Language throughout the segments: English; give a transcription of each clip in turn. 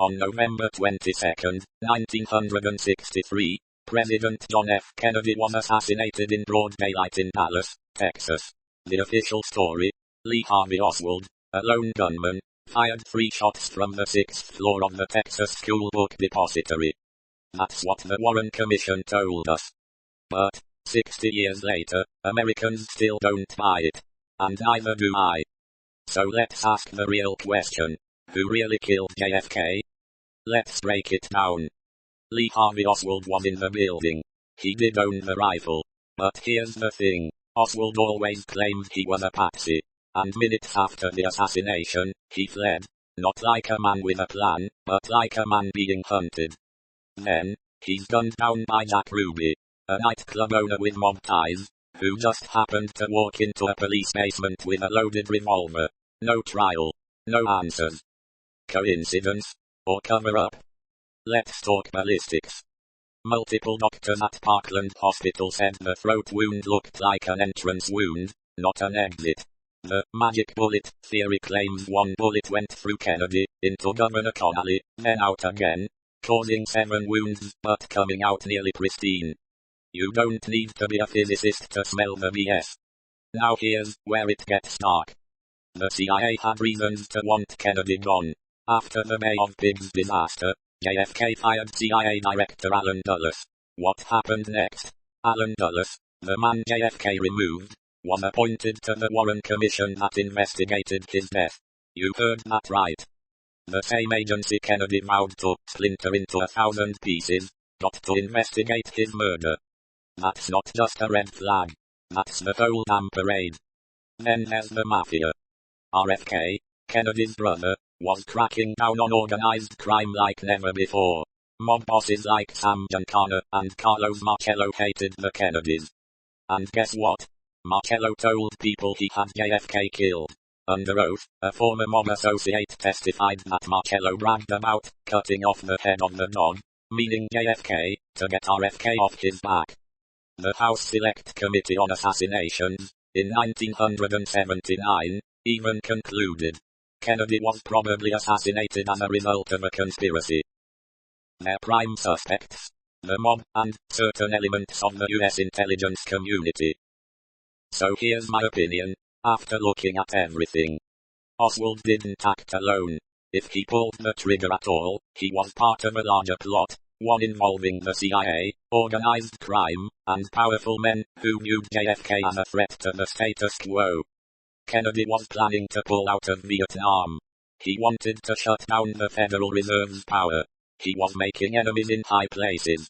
On November 22, 1963, President John F. Kennedy was assassinated in broad daylight in Dallas, Texas. The official story: Lee Harvey Oswald, a lone gunman, fired 3 shots from the 6th floor of the Texas School Book Depository. That's what the Warren Commission told us. But, 60 years later, Americans still don't buy it. And neither do I. So let's ask the real question. Who really killed JFK? Let's break it down. Lee Harvey Oswald was in the building. He did own the rifle. But here's the thing. Oswald always claimed he was a patsy. And minutes after the assassination, he fled. Not like a man with a plan, but like a man being hunted. Then, he's gunned down by Jack Ruby, a nightclub owner with mob ties, who just happened to walk into a police basement with a loaded revolver. No trial. No answers. Coincidence? Or cover-up? Let's talk ballistics. Multiple doctors at Parkland Hospital said the throat wound looked like an entrance wound, not an exit. The magic bullet theory claims one bullet went through Kennedy, into Governor Connally, then out again, causing 7 wounds but coming out nearly pristine. You don't need to be a physicist to smell the BS. Now here's where it gets dark. The CIA had reasons to want Kennedy gone. After the Bay of Pigs disaster, JFK fired CIA Director Allen Dulles. What happened next? Allen Dulles, the man JFK removed, was appointed to the Warren Commission that investigated his death. You heard that right. The same agency Kennedy vowed to splinter into 1,000 pieces, got to investigate his murder. That's not just a red flag. That's the whole damn parade. Then there's the mafia. RFK, Kennedy's brother, was cracking down on organized crime like never before. Mob bosses like Sam Giancana and Carlos Marcello hated the Kennedys. And guess what? Marcello told people he had JFK killed. Under oath, a former mob associate testified that Marcello bragged about cutting off the head of the dog, meaning JFK, to get RFK off his back. The House Select Committee on Assassinations, in 1979, even concluded Kennedy was probably assassinated as a result of a conspiracy. Their prime suspects: the mob and certain elements of the US intelligence community. So here's my opinion, after looking at everything. Oswald didn't act alone. If he pulled the trigger at all, he was part of a larger plot, one involving the CIA, organized crime, and powerful men who viewed JFK as a threat to the status quo. Kennedy was planning to pull out of Vietnam. He wanted to shut down the Federal Reserve's power. He was making enemies in high places.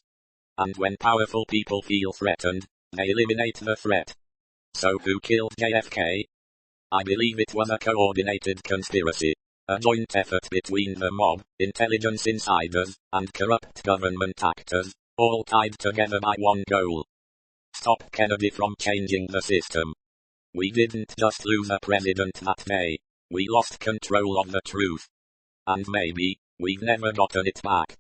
And when powerful people feel threatened, they eliminate the threat. So who killed JFK? I believe it was a coordinated conspiracy. A joint effort between the mob, intelligence insiders, and corrupt government actors, all tied together by one goal. Stop Kennedy from changing the system. We didn't just lose a president that day. We lost control of the truth. And maybe, we've never gotten it back.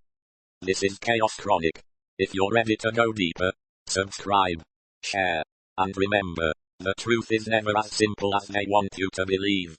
This is Chaos Chronic. If you're ready to go deeper, subscribe, share, and remember, the truth is never as simple as they want you to believe.